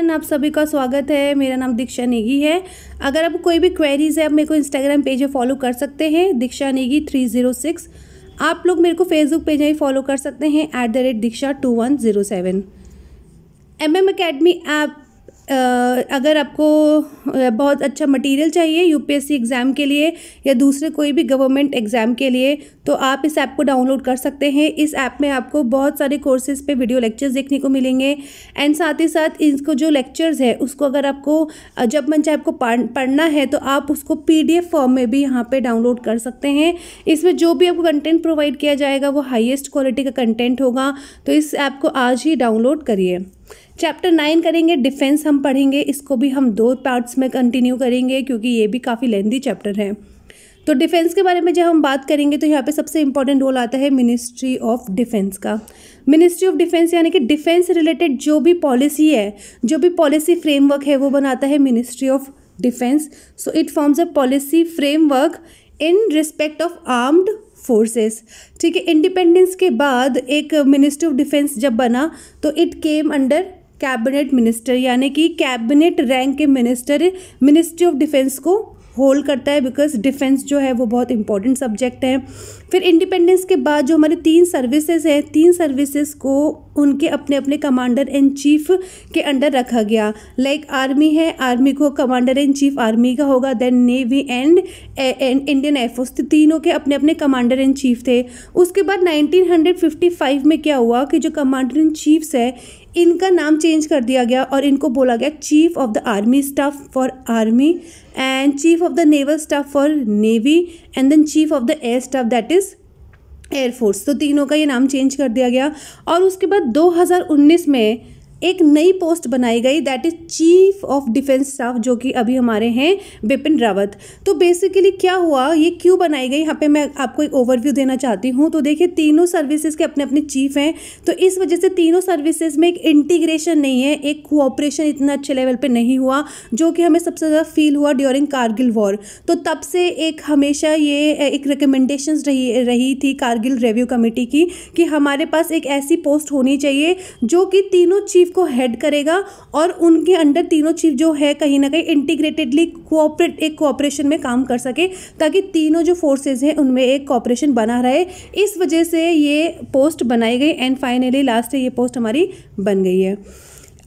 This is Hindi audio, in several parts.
एवरीवन, आप सभी का स्वागत है। मेरा नाम दीक्षा नेगी है। अगर आपको कोई भी क्वेरीज है आप मेरे को इंस्टाग्राम पेज पे फॉलो कर सकते हैं, दीक्षा नेगी 306। आप लोग मेरे को फेसबुक पेज में फॉलो कर सकते हैं @Diksha2107। MM अकेडमी ऐप अगर आपको बहुत अच्छा मटेरियल चाहिए यूपीएससी एग्ज़ाम के लिए या दूसरे कोई भी गवर्नमेंट एग्ज़ाम के लिए, तो आप इस ऐप को डाउनलोड कर सकते हैं। इस ऐप में आपको बहुत सारे कोर्सेज़ पे वीडियो लेक्चर्स देखने को मिलेंगे एंड साथ ही साथ इसको जो लेक्चर्स है उसको अगर आपको जब मन चाहे आपको पढ़ना है तो आप उसको PDF फॉर्म में भी यहाँ पे डाउनलोड कर सकते हैं। इसमें जो भी आपको कंटेंट प्रोवाइड किया जाएगा वो हाईएस्ट क्वालिटी का कंटेंट होगा, तो इस ऐप को आज ही डाउनलोड करिए। चैप्टर 9 करेंगे, डिफेंस हम पढ़ेंगे। इसको भी हम 2 पार्ट्स में कंटिन्यू करेंगे क्योंकि ये भी काफ़ी लेंथी चैप्टर है। तो डिफेंस के बारे में जब हम बात करेंगे तो यहाँ पे सबसे इंपॉर्टेंट रोल आता है मिनिस्ट्री ऑफ डिफेंस का। मिनिस्ट्री ऑफ डिफेंस यानी कि डिफेंस रिलेटेड जो भी पॉलिसी है, जो भी पॉलिसी फ्रेमवर्क है वो बनाता है ministry of defence. So it forms a policy framework in respect of armed forces. ठीक है, इंडिपेंडेंस के बाद एक मिनिस्ट्री ऑफ डिफेंस जब बना तो it came under cabinet minister, यानी कि कैबिनेट रैंक के मिनिस्टर मिनिस्ट्री ऑफ डिफेंस को होल्ड करता है, बिकॉज डिफेंस जो है वो बहुत इंपॉर्टेंट सब्जेक्ट है। फिर इंडिपेंडेंस के बाद जो हमारे 3 सर्विसेज हैं, 3 सर्विसेज को उनके अपने अपने कमांडर इन चीफ के अंडर रखा गया। लाइक आर्मी है, आर्मी को कमांडर इन चीफ आर्मी का होगा, then navy and Indian air force, तीनों के अपने अपने कमांडर इन चीफ थे। उसके बाद 1955 में क्या हुआ कि जो कमांडर इन चीफ्स है इनका नाम चेंज कर दिया गया और इनको बोला गया chief of the army staff for army and chief of the naval staff for navy and then chief of the air staff that is air force. तो तीनों का ये नाम चेंज कर दिया गया। और उसके बाद 2019 में एक नई पोस्ट बनाई गई, that is chief of defence staff, जो कि अभी हमारे हैं बिपिन रावत। तो बेसिकली क्या हुआ, ये क्यों बनाई गई, यहाँ पे मैं आपको एक ओवरव्यू देना चाहती हूँ। तो देखिए, तीनों सर्विसेज के अपने अपने चीफ हैं, तो इस वजह से तीनों सर्विसेज में एक इंटीग्रेशन नहीं है, एक कोऑपरेशन इतना अच्छे लेवल पे नहीं हुआ, जो कि हमें सबसे ज़्यादा फील हुआ ड्यूरिंग कारगिल वॉर। तो तब से एक हमेशा ये एक रिकमेंडेशंस रही थी कारगिल रिव्यू कमेटी की कि हमारे पास एक ऐसी पोस्ट होनी चाहिए जो कि तीनों चीफ को हेड करेगा और उनके अंडर तीनों चीफ जो है कहीं ना कहीं इंटीग्रेटेडली एक कोऑपरेशन में काम कर सके, ताकि तीनों जो फोर्सेस हैं उनमें एक कोऑपरेशन बना रहे। इस वजह से ये पोस्ट बनाई गई एंड फाइनली लास्ट ये पोस्ट हमारी बन गई है।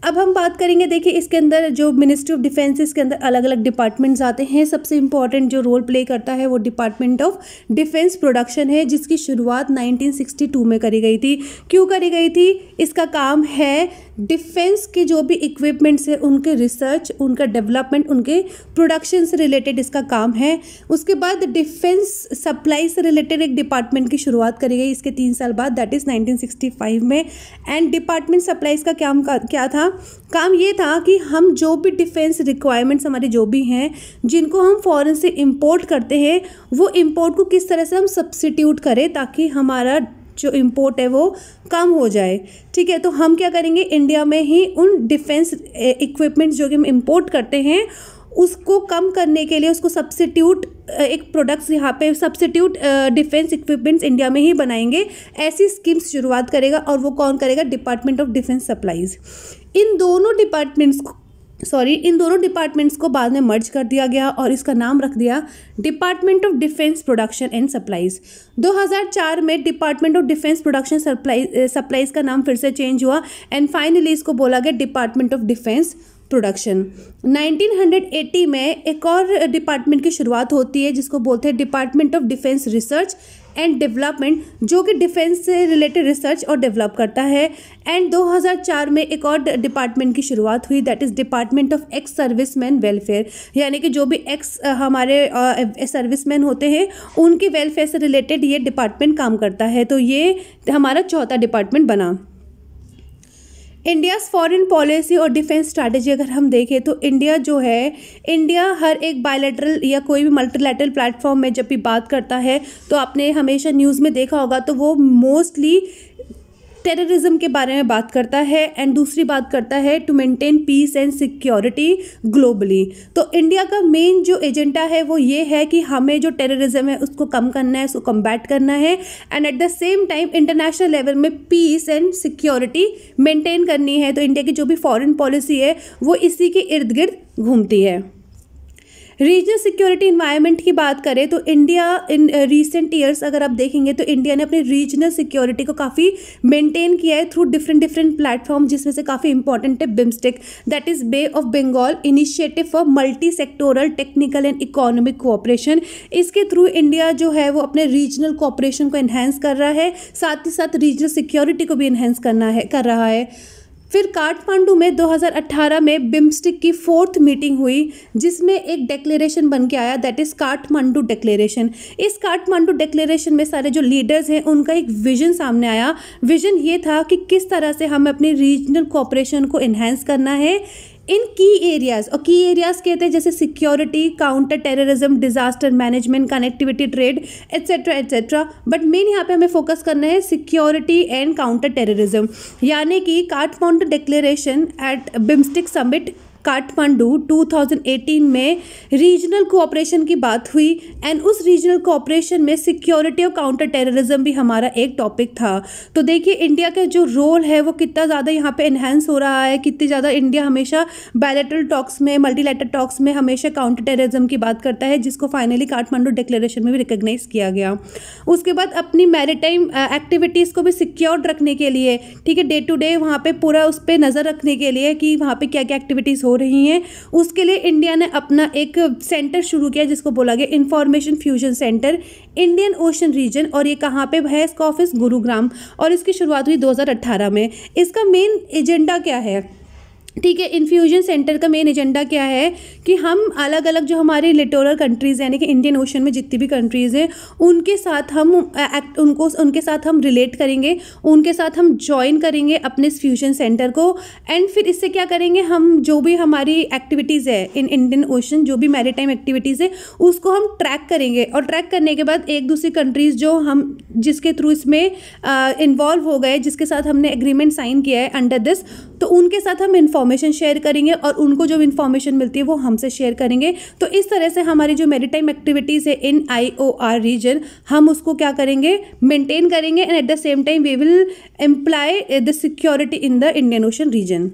अब हम बात करेंगे, देखिए इसके अंदर जो मिनिस्ट्री ऑफ डिफेंस, इसके अंदर अलग अलग डिपार्टमेंट्स आते हैं। सबसे इंपॉर्टेंट जो रोल प्ले करता है वो डिपार्टमेंट ऑफ डिफेंस प्रोडक्शन है, जिसकी शुरुआत 1962 में करी गई थी। क्यों करी गई थी, इसका काम है डिफेंस के जो भी इक्विपमेंट्स है उनके रिसर्च, उनका डेवलपमेंट, उनके प्रोडक्शन से रिलेटेड इसका काम है। उसके बाद डिफेंस सप्लाई से रिलेटेड एक डिपार्टमेंट की शुरुआत करी गई इसके 3 साल बाद, दैट इज़ 1965 में। एंड डिपार्टमेंट सप्लाईज का क्या था, काम ये था कि हम जो भी डिफेंस रिक्वायरमेंट्स हमारे जो भी हैं जिनको हम फॉरेन से इंपोर्ट करते हैं, वो इंपोर्ट को किस तरह से हम सब्स्टिट्यूट करें ताकि हमारा जो इंपोर्ट है वो कम हो जाए। ठीक है, तो हम क्या करेंगे, इंडिया में ही उन डिफेंस इक्विपमेंट्स जो कि हम इंपोर्ट करते हैं उसको कम करने के लिए उसको सब्स्टिट्यूट एक प्रोडक्ट्स यहाँ पे सब्स्टिट्यूट डिफेंस इक्विपमेंट्स इंडिया में ही बनाएंगे, ऐसी स्कीम्स शुरुआत करेगा। और वो कौन करेगा, डिपार्टमेंट ऑफ डिफेंस सप्लाईज। इन दोनों डिपार्टमेंट्स को बाद में मर्ज कर दिया गया और इसका नाम रख दिया department of defence production and supplies. 2004 में department of defence production supplies का नाम फिर से चेंज हुआ एंड फाइनली इसको बोला गया डिपार्टमेंट ऑफ डिफेंस प्रोडक्शन। 1980 में एक और डिपार्टमेंट की शुरुआत होती है जिसको बोलते हैं department of defence research and development, जो कि डिफेंस से रिलेटेड रिसर्च और डेवलप करता है। एंड 2004 में एक और डिपार्टमेंट की शुरुआत हुई, that is department of ex serviceman welfare, यानी कि जो भी एक्स हमारे सर्विसमैन होते हैं उनके वेलफेयर से रिलेटेड ये डिपार्टमेंट काम करता है। तो ये हमारा चौथा डिपार्टमेंट बना। इंडियाज़ फॉरेन पॉलिसी और डिफेंस स्ट्रैटेजी अगर हम देखें तो इंडिया हर एक बायलैटरल या कोई भी मल्टीलैटरल प्लेटफॉर्म में जब भी बात करता है तो आपने हमेशा न्यूज़ में देखा होगा तो वो मोस्टली टेररिज्म के बारे में बात करता है एंड दूसरी बात करता है to maintain peace and security globally. तो इंडिया का मेन जो एजेंडा है वो ये है कि हमें जो टेररिज्म है उसको कम करना है, उसको कम्बैट करना है and at the same time international level में पीस एंड सिक्योरिटी मेंटेन करनी है। तो इंडिया की जो भी फॉरेन पॉलिसी है वो इसी के इर्द गिर्द घूमती है। रीजनल सिक्योरिटी इन्वायरमेंट की बात करें तो इंडिया इन रीसेंट ईयर्स अगर आप देखेंगे तो इंडिया ने अपनी रीजनल सिक्योरिटी को काफ़ी मेंटेन किया है थ्रू डिफरेंट प्लेटफॉर्म, जिसमें से काफ़ी इंपॉर्टेंट है BIMSTEC, that is bay of Bengal initiative for multi sectoral technical and economic cooperation. इसके थ्रू इंडिया जो है वो अपने रीजनल कोऑपरेशन को इन्हेंस कर रहा है, साथ ही साथ रीजनल सिक्योरिटी को भी इन्हेंस कर रहा है। फिर काठमांडू में 2018 में बिम्स्टेक की 4th मीटिंग हुई जिसमें एक डिक्लेरेशन बन के आया, दैट इज़ काठमांडू डिक्लेरेशन। इस काठमांडू डिक्लेरेशन में सारे जो लीडर्स हैं उनका एक विजन सामने आया। विजन ये था कि किस तरह से हमें अपनी रीजनल कोऑपरेशन को इन्हेंस करना है इन की एरियाज़, और की एरियाज़ कहते हैं जैसे security, counter terrorism, disaster management, connectivity, trade etcetera etcetera. But main यहाँ पे हमें फोकस करना है सिक्योरिटी एंड काउंटर टेररिज्म। यानी कि Kathmandu declaration at BIMSTEC summit Kathmandu 2018 में रीजनल कोऑपरेशन की बात हुई एंड उस रीजनल कोऑपरेशन में सिक्योरिटी और काउंटर टेररिज्म भी हमारा एक टॉपिक था। तो देखिए इंडिया का जो रोल है वो कितना ज़्यादा यहाँ पे इन्हेंस हो रहा है, कितनी ज़्यादा इंडिया हमेशा बायलैटरल टॉक्स में, मल्टीलैटरल टॉक्स में हमेशा काउंटर टेररिज्म की बात करता है, जिसको फाइनली काठमांडू डिक्लेरेशन में भी रिकॉग्नाइज किया गया। उसके बाद अपनी मैरीटाइम एक्टिविटीज़ को भी सिक्योर्ड रखने के लिए, ठीक है, डे टू डे वहाँ पे पूरा उस पर नज़र रखने के लिए कि वहाँ पे क्या क्या एक्टिविटीज़ हो रही हैं, उसके लिए इंडिया ने अपना एक सेंटर शुरू किया जिसको बोला गया information fusion centre Indian Ocean region, और ये कहाँ पे है, इसका ऑफिस गुरुग्राम, और इसकी शुरुआत हुई 2018 में। इसका मेन एजेंडा क्या है, ठीक है, इन्फ्यूजन सेंटर का मेन एजेंडा क्या है कि हम अलग अलग जो हमारे लिटोरल कंट्रीज़ यानी कि इंडियन ओशन में जितनी भी कंट्रीज़ हैं उनके साथ हम उनके साथ हम रिलेट करेंगे, उनके साथ हम ज्वाइन करेंगे अपने इस फ्यूजन सेंटर को, एंड फिर इससे क्या करेंगे, हम जो भी हमारी एक्टिविटीज़ है इन इंडियन ओशन, जो भी मैरीटाइम एक्टिविटीज़ है उसको हम ट्रैक करेंगे, और ट्रैक करने के बाद एक दूसरी कंट्रीज़ जो हम जिसके थ्रू इसमें इन्वॉल्व हो गए, जिसके साथ हमने एग्रीमेंट साइन किया है अंडर दिस, तो उनके साथ हम इन्फॉर्मेशन शेयर करेंगे और उनको जो इन्फॉर्मेशन मिलती है वो हमसे शेयर करेंगे। तो इस तरह से हमारी जो मैरीटाइम एक्टिविटीज़ है इन IOR रीजन हम उसको क्या करेंगे, मेंटेन करेंगे, and at the same time we will employ the security in the Indian Ocean region.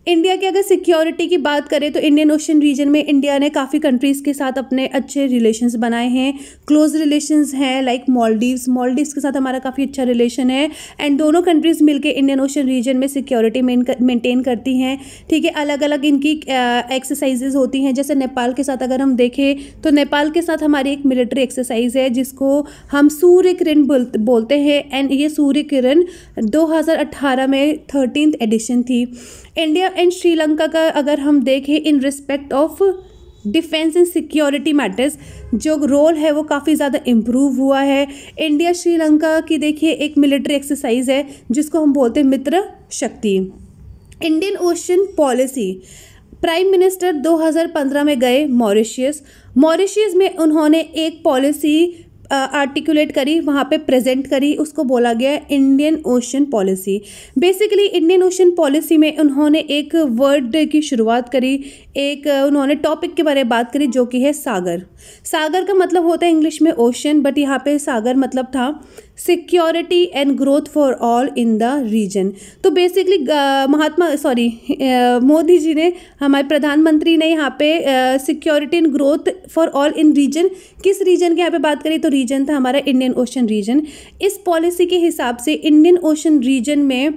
India की अगर सिक्योरिटी की बात करें तो इंडियन ओशन रीजन में इंडिया ने काफ़ी कंट्रीज़ के साथ अपने अच्छे रिलेशंस बनाए हैं, क्लोज रिलेशंस हैं, लाइक मालदीव्स के साथ हमारा काफ़ी अच्छा रिलेशन है, एंड दोनों कंट्रीज़ मिलके इंडियन ओशन रीजन में सिक्योरिटी मेंटेन करती हैं, ठीक है। अलग अलग इनकी एक्सरसाइजेज होती हैं, जैसे नेपाल के साथ अगर हम देखें तो नेपाल के साथ हमारी एक मिलिट्री एक्सरसाइज है जिसको हम सूर्य किरण बोलते हैं, एंड ये सूर्य किरण 2018 में 13th एडिशन थी। इंडिया एंड श्रीलंका का अगर हम देखें इन respect of defence and security matters, जो रोल है वो काफ़ी ज़्यादा इम्प्रूव हुआ है। इंडिया श्रीलंका की देखिए एक मिलिट्री एक्सरसाइज है जिसको हम बोलते हैं मित्र शक्ति। Indian ocean policy, prime minister 2015 में गए मॉरिशियस में उन्होंने एक पॉलिसी आर्टिकुलेट करी, वहाँ पे प्रेजेंट करी, उसको बोला गया Indian ocean policy. Basically Indian ocean policy में उन्होंने एक वर्ड की शुरुआत करी, एक उन्होंने टॉपिक के बारे में बात करी जो कि है सागर। सागर का मतलब होता है इंग्लिश में ओशन, बट यहाँ पे सागर मतलब था security and growth for all in the region. तो बेसिकली मोदी जी ने, हमारे प्रधानमंत्री ने यहाँ पे security and growth for all in region, किस रीजन की यहाँ पे बात करी तो रीजन था हमारा इंडियन ओशन रीजन। इस पॉलिसी के हिसाब से इंडियन ओशन रीजन में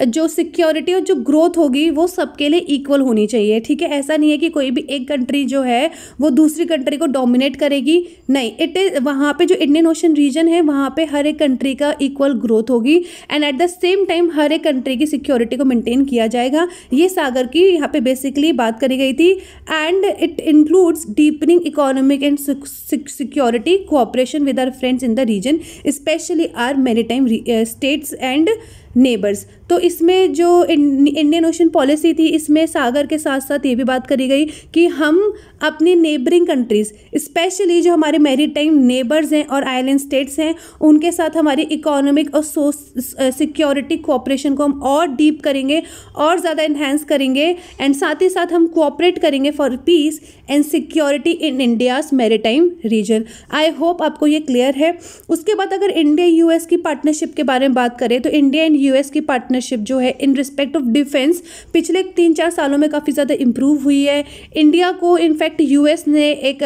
जो सिक्योरिटी और जो ग्रोथ होगी वो सबके लिए इक्वल होनी चाहिए, ठीक है। ऐसा नहीं है कि कोई भी एक कंट्री जो है वो दूसरी कंट्री को डोमिनेट करेगी, नहीं, इट इज़ वहाँ पे जो इंडियन ओशन रीजन है वहाँ पे हर एक कंट्री का इक्वल ग्रोथ होगी, and at the same time हर एक कंट्री की सिक्योरिटी को मेंटेन किया जाएगा। ये सागर की यहाँ पे बेसिकली बात करी गई थी, and it includes deepening economic and security cooperation with our friends in the region, especially our maritime states and neighbours. तो इसमें जो इंडियन ओशन पॉलिसी थी, इसमें सागर के साथ साथ ये भी बात करी गई कि हम अपनी नेबरिंग कंट्रीज़, स्पेशली जो हमारे मैरीटाइम नेबर्स हैं और आइलैंड स्टेट्स हैं, उनके साथ हमारी इकोनॉमिक और सिक्योरिटी कोऑपरेशन को हम और डीप करेंगे और ज़्यादा इन्हेंस करेंगे, एंड साथ ही साथ हम कोऑपरेट करेंगे for peace and security in India's maritime region. I hope आपको ये क्लियर है। उसके बाद अगर इंडिया यूएस की पार्टनरशिप के बारे में बात करें तो इंडिया एंड यूएस की पार्टनरशिप जो है इन रिस्पेक्ट ऑफ डिफेंस पिछले 3-4 सालों में काफ़ी ज़्यादा इम्प्रूव हुई है। इंडिया को इनफैक्ट यूएस ने एक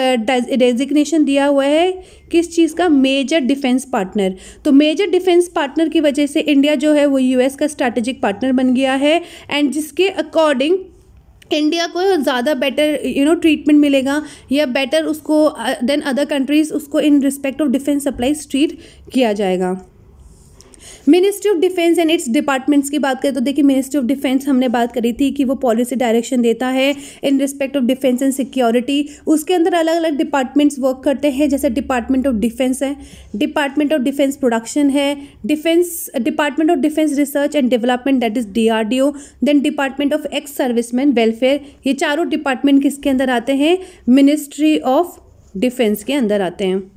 डेजिग्नेशन दिया हुआ है किस चीज़ का, मेजर डिफेंस पार्टनर। तो मेजर डिफेंस पार्टनर की वजह से इंडिया जो है वो यूएस का स्ट्रैटेजिक पार्टनर बन गया है, एंड जिसके अकॉर्डिंग इंडिया को ज़्यादा बेटर ट्रीटमेंट मिलेगा या बेटर उसको देन अदर कंट्रीज़ उसको इन respect of defence supplies treat किया जाएगा। Ministry of defence and it's departments की बात करें तो देखिए, मिनिस्ट्री ऑफ डिफेंस हमने बात करी थी कि वो पॉलिसी डायरेक्शन देता है in respect of defence and security. उसके अंदर अलग अलग डिपार्टमेंट्स वर्क करते हैं, जैसे डिपार्टमेंट ऑफ डिफेंस है, डिपार्टमेंट ऑफ डिफेंस प्रोडक्शन है, department of defence research and development that is DRDO, then department of ex serviceman welfare. ये चारों डिपार्टमेंट किसके अंदर आते हैं, मिनिस्ट्री ऑफ डिफेंस के अंदर आते हैं।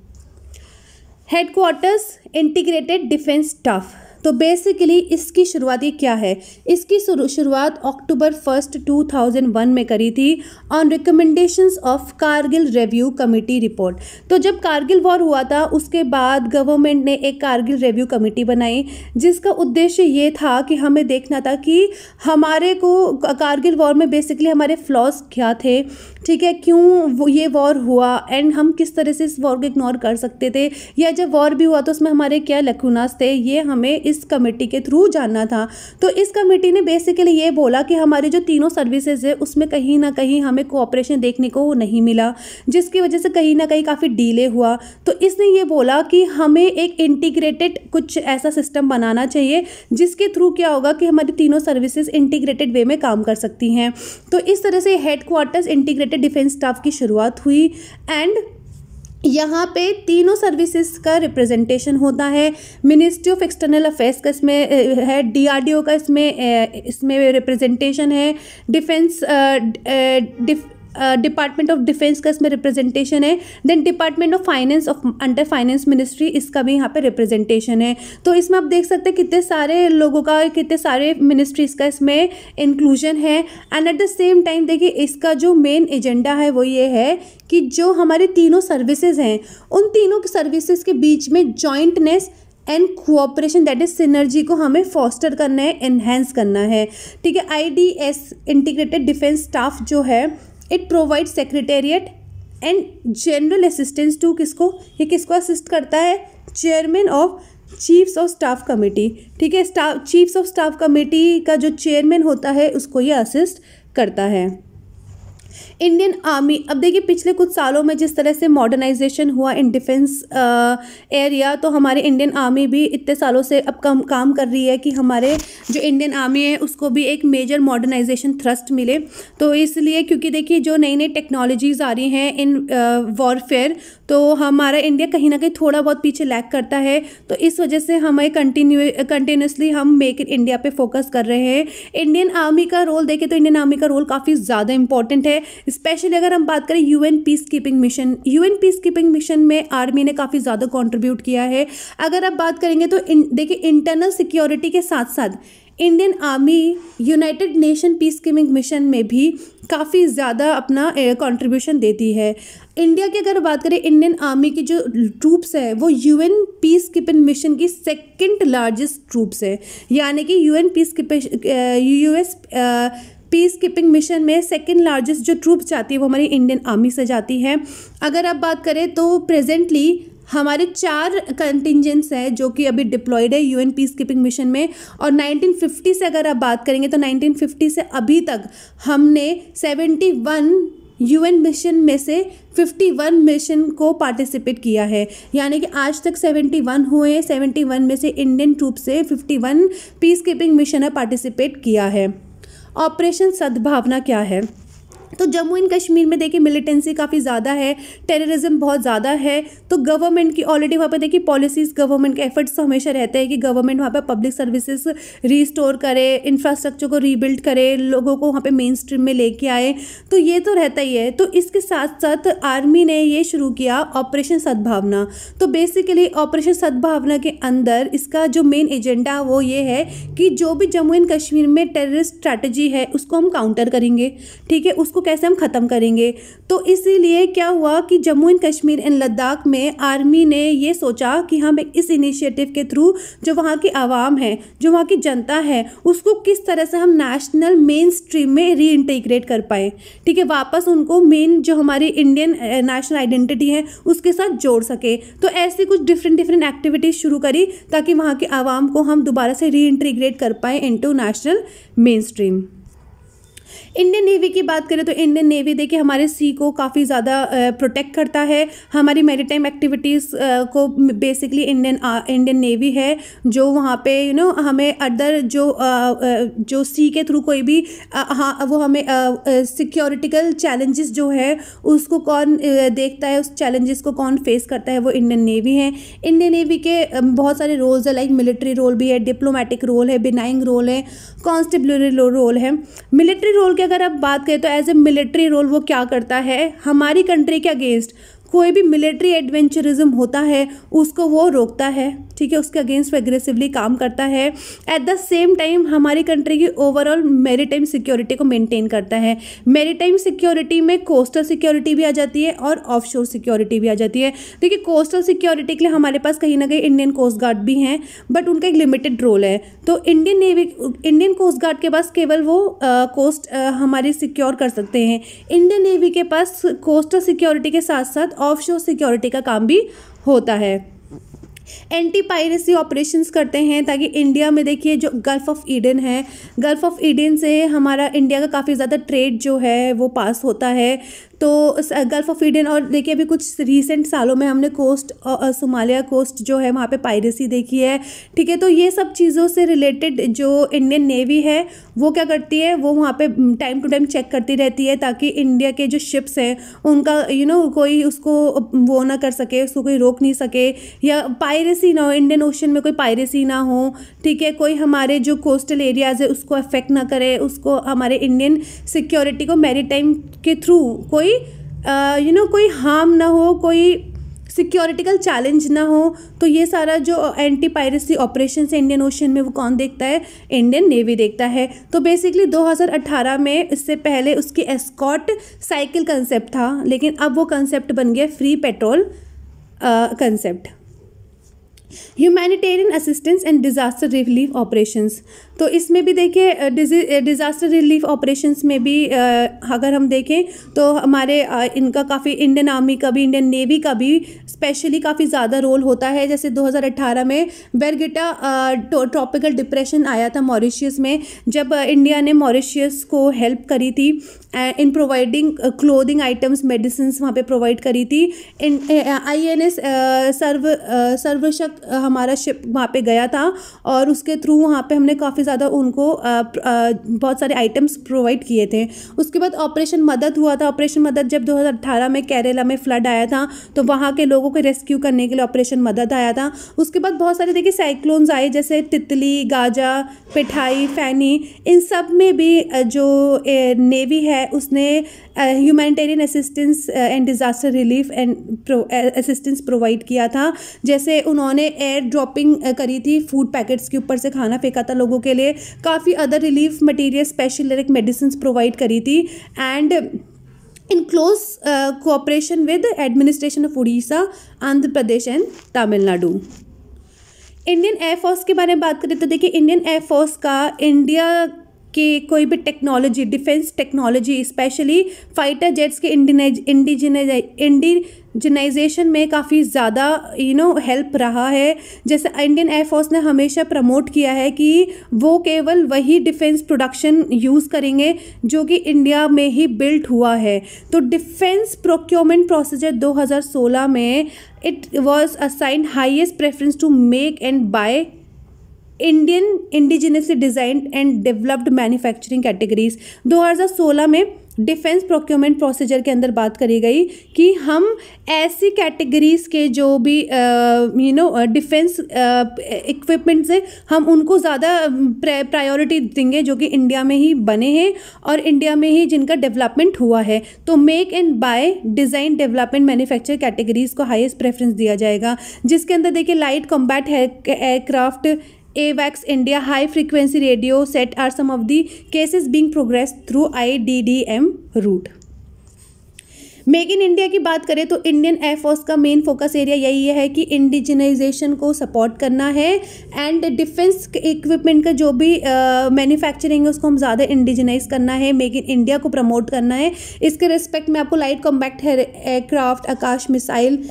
हेडक्वार्टर्स इंटीग्रेटेड डिफेंस स्टाफ, तो बेसिकली इसकी शुरुआत ये क्या है, इसकी शुरुआत अक्टूबर 1, 2001 में करी थी on recommendations of Kargil review committee report. तो जब कारगिल वॉर हुआ था उसके बाद गवर्नमेंट ने एक कारगिल रिव्यू कमेटी बनाई, जिसका उद्देश्य ये था कि हमें देखना था कि हमारे को कारगिल वॉर में बेसिकली हमारे फ्लॉज क्या थे, ठीक है, क्यों ये वॉर हुआ, एंड हम किस तरह से इस वॉर को इग्नोर कर सकते थे, या जब वॉर भी हुआ तो उसमें हमारे क्या लैकुनास थे, ये हमें इस कमेटी के थ्रू जानना था। तो इस कमेटी ने बेसिकली ये बोला कि हमारी जो तीनों सर्विसेज है उसमें कहीं ना कहीं हमें कोऑपरेशन देखने को नहीं मिला, जिसकी वजह से कहीं ना कहीं काफ़ी डिले हुआ। तो इसने ये बोला कि हमें एक इंटीग्रेटेड कुछ ऐसा सिस्टम बनाना चाहिए जिसके थ्रू क्या होगा कि हमारी तीनों सर्विसेज इंटीग्रेटेड वे में काम कर सकती हैं। तो इस तरह से हेडक्वार्टर्स इंटीग्रेटेड डिफेंस स्टाफ की शुरुआत हुई, एंड यहाँ पे तीनों सर्विसेज का रिप्रेजेंटेशन होता है। मिनिस्ट्री ऑफ एक्सटर्नल अफेयर्स का इसमें है, DRDO का इसमें रिप्रेजेंटेशन है, डिपार्टमेंट ऑफ डिफेंस का इसमें रिप्रेजेंटेशन है, then department of finance under finance ministry, इसका भी यहाँ पे रिप्रेजेंटेशन है। तो इसमें आप देख सकते हैं कितने सारे लोगों का, कितने सारे मिनिस्ट्रीज का इसमें इंक्लूजन है। And at the same time देखिए, इसका जो मेन एजेंडा है वो ये है कि जो हमारे तीनों सर्विसेज हैं उन तीनों सर्विसेज के बीच में jointness and cooperation that is synergy को हमें फॉस्टर करना है, एनहेंस करना है, ठीक है। IDS इंटीग्रेटेड डिफेंस स्टाफ जो है it provide secretariat and general assistance to किसको, ये किसको असिस्ट करता है, chairman of chiefs of staff committee, ठीक है। चीफ्स ऑफ स्टाफ कमेटी का जो चेयरमैन होता है उसको ये असिस्ट करता है। इंडियन आर्मी, अब देखिए पिछले कुछ सालों में जिस तरह से मॉडर्नाइजेशन हुआ इन डिफेंस एरिया, तो हमारे इंडियन आर्मी भी इतने सालों से अब काम कर रही है कि हमारे जो इंडियन आर्मी है उसको भी एक मेजर मॉडर्नाइजेशन थ्रस्ट मिले। तो इसलिए क्योंकि देखिए जो नई नई टेक्नोलॉजीज़ आ रही हैं इन वॉरफेयर, तो हमारा इंडिया कहीं ना कहीं थोड़ा बहुत पीछे लैग करता है। तो इस वजह से हमें कंटिन्यूसली हम मेक इन इंडिया पे फोकस कर रहे हैं। इंडियन आर्मी का रोल देखें तो इंडियन आर्मी का रोल काफ़ी ज़्यादा इंपॉर्टेंट है, स्पेशली अगर हम बात करें UN peace keeping mission. UN peace keeping mission में आर्मी ने काफ़ी ज़्यादा कंट्रीब्यूट किया है। अगर आप बात करेंगे तो देखिए इंटरनल सिक्योरिटी के साथ साथ Indian army United nation peace keeping mission में भी काफ़ी ज़्यादा अपना कंट्रीब्यूशन देती है। इंडिया की अगर बात करें, इंडियन आर्मी की जो ट्रूप्स है वो UN पीस कीपिंग मिशन की सेकंड लार्जेस्ट ट्रूप्स है, यानी कि US पीस कीपिंग मिशन में सेकंड लार्जेस्ट जो ट्रूप्स जाती है वो हमारी इंडियन आर्मी से जाती है। अगर आप बात करें तो प्रेजेंटली हमारे 4 कंटिजेंट्स हैं जो कि अभी डिप्लॉयड है UN पीस कीपिंग मिशन में, और 1950 से अगर आप बात करेंगे तो 1950 से अभी तक हमने 71 UN मिशन में से 51 मिशन को पार्टिसिपेट किया है, यानी कि आज तक 71 हुए, 71 में से इंडियन ट्रूप से 51 पीस कीपिंग मिशन ने पार्टिसिपेट किया है। ऑपरेशन सद्भावना क्या है? तो जम्मू एंड कश्मीर में देखिए मिलिटेंसी काफ़ी ज़्यादा है, टेररिज्म बहुत ज़्यादा है। तो गवर्नमेंट की ऑलरेडी वहाँ पे देखिए पॉलिसीज़, गवर्नमेंट के एफर्ट्स तो हमेशा रहते हैं कि गवर्नमेंट वहाँ पे पब्लिक सर्विसेज रीस्टोर करे, इंफ्रास्ट्रक्चर को रीबिल्ड करे, लोगों को वहाँ पे मेन स्ट्रीम में लेके आए, तो ये तो रहता ही है। तो इसके साथ साथ आर्मी ने ये शुरू किया ऑपरेशन सद्भावना। तो बेसिकली ऑपरेशन सद्भावना के अंदर इसका जो मेन एजेंडा वो ये है कि जो भी जम्मू एंड कश्मीर में टेररिस्ट स्ट्रैटेजी है उसको हम काउंटर करेंगे, ठीक है, उसको कैसे हम ख़त्म करेंगे। तो इसीलिए क्या हुआ कि जम्मू एंड कश्मीर एंड लद्दाख में आर्मी ने ये सोचा कि हम इस इनिशिएटिव के थ्रू जो वहाँ की आवाम है, जो वहाँ की जनता है, उसको किस तरह से हम नेशनल मेन स्ट्रीम में री इंटीग्रेट कर पाए, ठीक है, वापस उनको मेन जो हमारी इंडियन नेशनल आइडेंटिटी है उसके साथ जोड़ सके। तो ऐसी कुछ डिफरेंट एक्टिविटीज़ शुरू करी ताकि वहाँ के आवाम को हम दोबारा से री इंटीग्रेट कर पाए into national main stream. Indian navy की बात करें तो इंडियन नेवी देखिए हमारे सी को काफ़ी ज़्यादा प्रोटेक्ट करता है, हमारी मैरीटाइम एक्टिविटीज़ को बेसिकली इंडियन नेवी है जो वहाँ पे हमें अदर जो सी के थ्रू कोई भी हाँ वो हमें सिक्योरिटिकल चैलेंजेस जो है उसको कौन देखता है, उस चैलेंजेस को कौन फेस करता है, वो इंडियन नेवी है। इंडियन नेवी के बहुत सारे रोल्स है, लाइक मिलिट्री रोल भी है, डिप्लोमेटिक रोल है, बिनाइंग रोल है, कॉन्स्टेबलरी रोल है। मिलिट्री रोल की अगर आप बात करें तो एज ए मिलिट्री रोल वो क्या करता है, हमारी कंट्री के अगेंस्ट कोई भी मिलिट्री एडवेंचरिज्म होता है उसको वो रोकता है, ठीक है, उसके अगेंस्ट एग्रेसिवली काम करता है। एट द सेम टाइम हमारी कंट्री की ओवरऑल मैरीटाइम सिक्योरिटी को मेंटेन करता है। मैरीटाइम सिक्योरिटी में कोस्टल सिक्योरिटी भी आ जाती है और ऑफशोर सिक्योरिटी भी आ जाती है। देखिए कोस्टल सिक्योरिटी के लिए हमारे पास कहीं ना कहीं इंडियन कोस्ट गार्ड भी हैं, बट उनका एक लिमिटेड रोल है। तो इंडियन कोस्ट गार्ड के पास केवल वो कोस्ट हमारी सिक्योर कर सकते हैं। इंडियन नेवी के पास कोस्टल सिक्योरिटी के साथ साथ ऑफशोर सिक्योरिटी का काम भी होता है। एंटी पायरेसी ऑपरेशंस करते हैं ताकि इंडिया में देखिए जो गल्फ़ ऑफ ईडन है, गल्फ़ ऑफ ईडन से हमारा इंडिया का काफ़ी ज़्यादा ट्रेड जो है वो पास होता है। तो गल्फ़ ऑफ ईडन और देखिए अभी कुछ रिसेंट सालों में हमने कोस्ट सोमालिया कोस्ट जो है वहाँ पे पायरेसी देखी है, ठीक है। तो ये सब चीज़ों से रिलेटेड जो इंडियन नेवी है वो क्या करती है, वो वहाँ पे टाइम टू टाइम चेक करती रहती है ताकि इंडिया के जो शिप्स हैं उनका कोई उसको वो ना कर सके, उसको कोई रोक नहीं सके, या पायरेसी ना हो, इंडियन ओशन में कोई पायरेसी ना हो, ठीक है, कोई हमारे जो कोस्टल एरियाज़ है उसको अफेक्ट ना करे, उसको हमारे इंडियन सिक्योरिटी को मैरीटाइम के थ्रू कोई कोई हार्म ना हो, कोई सिक्योरिटिकल चैलेंज ना हो। तो ये सारा जो एंटी पायरेसी ऑपरेशन है इंडियन ओशन में वो कौन देखता है, इंडियन नेवी देखता है। तो बेसिकली 2018 में, इससे पहले उसकी एस्कॉर्ट साइकिल कंसेप्ट था, लेकिन अब वो कंसेप्ट बन गया free petrol concept. Humanitarian assistance and disaster relief operations, तो इसमें भी देखिए डिज़ास्टर रिलीफ ऑपरेशंस में भी अगर हम देखें तो हमारे इनका काफ़ी इंडियन आर्मी का भी, इंडियन नेवी का भी स्पेशली काफ़ी ज़्यादा रोल होता है। जैसे 2018 में वेरगिटा ट्रॉपिकल डिप्रेशन आया था मॉरिशियस में, जब इंडिया ने मॉरिशियस को हेल्प करी थी in providing clothing items, medicine वहाँ पे प्रोवाइड करी थी। INS सर्वशक्त हमारा शिप वहाँ पे गया था और उसके थ्रू वहाँ पे हमने काफ़ी ज़्यादा उनको बहुत सारे आइटम्स प्रोवाइड किए थे। उसके बाद ऑपरेशन मदद हुआ था। ऑपरेशन मदद जब 2018 में केरला में फ्लड आया था तो वहाँ के लोगों को रेस्क्यू करने के लिए ऑपरेशन मदद आया था। उसके बाद बहुत सारे देखिए साइक्लोन्स आए, जैसे तितली, गाजा, पेठाई, फैनी, इन सब में भी जो नेवी है उसने humanitarian assistance and disaster relief and assistance provide किया था। जैसे उन्होंने एयर ड्रॉपिंग करी थी, फूड पैकेट्स के ऊपर से खाना फेंका था लोगों के लिए, काफ़ी other relief material, special medicine provide करी थी, and in close cooperation with administration of Orissa, Andhra Pradesh and Tamil Nadu. Indian air force के बारे में बात करें तो देखिए इंडियन एयरफोर्स का इंडिया कि कोई भी technology, defence technology, specially fighter jets के इंडिजिनाइजेशन में काफ़ी ज़्यादा हेल्प रहा है। जैसे इंडियन एयरफोर्स ने हमेशा प्रमोट किया है कि वो केवल वही डिफेंस प्रोडक्शन यूज़ करेंगे जो कि इंडिया में ही बिल्ट हुआ है। तो डिफेंस प्रोक्योरमेंट प्रोसीजर 2016 में it was assigned highest preference to make and buy Indian indigenously designed and developed manufacturing categories. 2016 में डिफेंस प्रोक्योरमेंट प्रोसीजर के अंदर बात करी गई कि हम ऐसी कैटेगरीज के जो भी डिफेंस इक्विपमेंट्स है हम उनको ज़्यादा प्रायोरिटी देंगे जो कि इंडिया में ही बने हैं और इंडिया में ही जिनका डेवलपमेंट हुआ है। तो make and buy, design, development, manufacture categories को हाईएस्ट प्रेफरेंस दिया जाएगा, जिसके अंदर देखिए light combat aircraft, AWACS India, high frequency radio set are some of the cases being progressed through IDDM route। Make in India की बात करें तो इंडियन एयरफोर्स का मेन फोकस एरिया यही है कि इंडिजिनाइजेशन को सपोर्ट करना है एंड डिफेंस इक्विपमेंट का जो भी मैन्युफैक्चरिंग है उसको हम ज़्यादा इंडिजिनाइज करना है, मेक इन इंडिया को प्रमोट करना है। इसके रिस्पेक्ट में आपको light combat aircraft, Akash missile,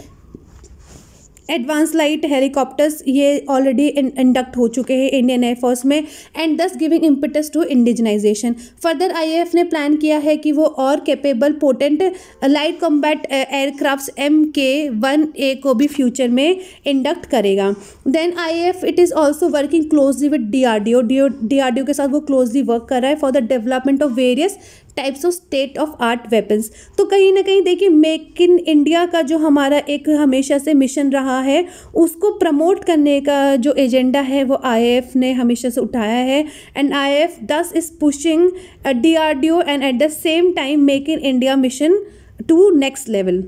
advance light helicopters ये ऑलरेडी इंडक्ट हो चुके हैं इंडियन एयरफोर्स में and this giving impetus to indigenisation. Further IAF ने प्लान किया है कि वो और capable potent light combat aircrafts MK-1A को भी फ्यूचर में इंडक्ट करेगा। Then IAF it is also working closely with DRDO के साथ वो क्लोजली वर्क कर रहा है for the development of various types of state of art weapons. तो कहीं ना कहीं देखिए मेक इन इंडिया का जो हमारा एक हमेशा से मिशन रहा है उसको प्रमोट करने का जो एजेंडा है वो IAF ने हमेशा से उठाया है and IAF this is pushing DRDO and at the same time make in India mission to next level.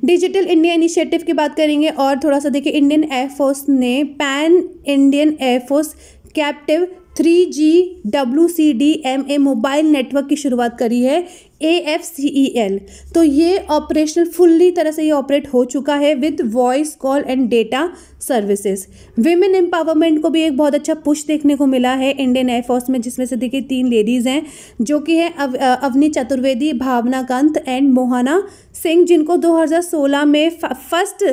Digital India initiative की बात करेंगे और थोड़ा सा देखिए इंडियन एयरफोर्स ने pan Indian air force captive 3G WCDMA mobile network की शुरुआत करी है AFCEL। तो ये ऑपरेशनल फुल्ली तरह से ये ऑपरेट हो चुका है with voice call and data services. Women empowerment को भी एक बहुत अच्छा पुश देखने को मिला है इंडियन एयरफोर्स में, जिसमें से देखिए 3 लेडीज़ हैं जो कि है अवनी चतुर्वेदी, भावना कांत एंड मोहना सिंह, जिनको 2016 में फर्स्ट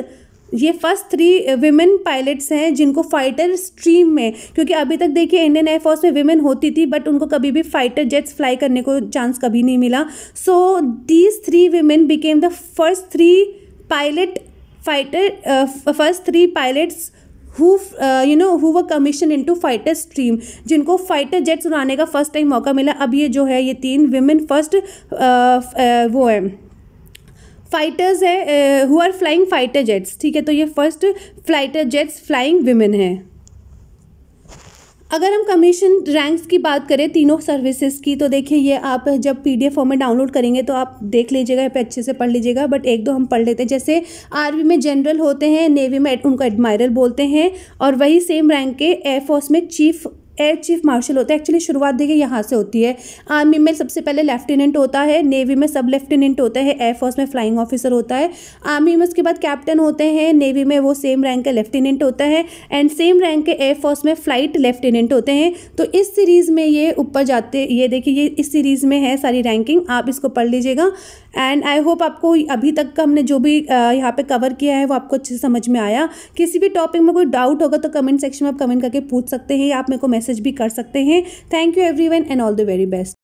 3 विमेन पायलट्स हैं जिनको फाइटर स्ट्रीम में, क्योंकि अभी तक देखिए इंडियन एयरफोर्स में विमेन होती थी बट उनको कभी भी फाइटर जेट्स फ्लाई करने को चांस कभी नहीं मिला। So these 3 women became the first 3 pilots who were commissioned into fighter stream, जिनको फाइटर जेट्स उड़ाने का फर्स्ट टाइम मौका मिला। अब ये जो है ये 3 विमेन फर्स्ट वो है फाइटर्स है who are flying fighter jets, ठीक है। तो ये first fighter jets flying women है। अगर हम कमीशन रैंक्स की बात करें तीनों सर्विसेज की तो देखिए ये आप जब PDF फॉर्म में डाउनलोड करेंगे तो आप देख लीजिएगा, यहाँ पे अच्छे से पढ़ लीजिएगा, बट 1-2 हम पढ़ लेते हैं। जैसे आर्मी में जनरल होते हैं, नेवी में उनको एडमायरल बोलते हैं और वही सेम रैंक के एयरफोर्स में एयर चीफ मार्शल होता है। एक्चुअली शुरुआत देखिए यहाँ से होती है। आर्मी में सबसे पहले लेफ्टिनेंट होता है, नेवी में सब लेफ्टिनेंट होता है, एयरफोर्स में फ्लाइंग ऑफिसर होता है। आर्मी में उसके बाद कैप्टन होते हैं, नेवी में वो सेम रैंक का लेफ्टिनेंट होता है एंड सेम रैंक के एयरफोर्स में फ्लाइट लेफ्टिनेंट होते हैं। तो इस सीरीज़ में ये ऊपर जाते, ये देखिए ये इस सीरीज़ में है सारी रैंकिंग, आप इसको पढ़ लीजिएगा एंड आई होप आपको अभी तक का हमने जो भी यहाँ पे कवर किया है वो आपको अच्छे से समझ में आया। किसी भी टॉपिक में कोई डाउट होगा तो कमेंट सेक्शन में आप कमेंट करके पूछ सकते हैं या आप मेरे को मैसेज भी कर सकते हैं। Thank you everyone and all the very best.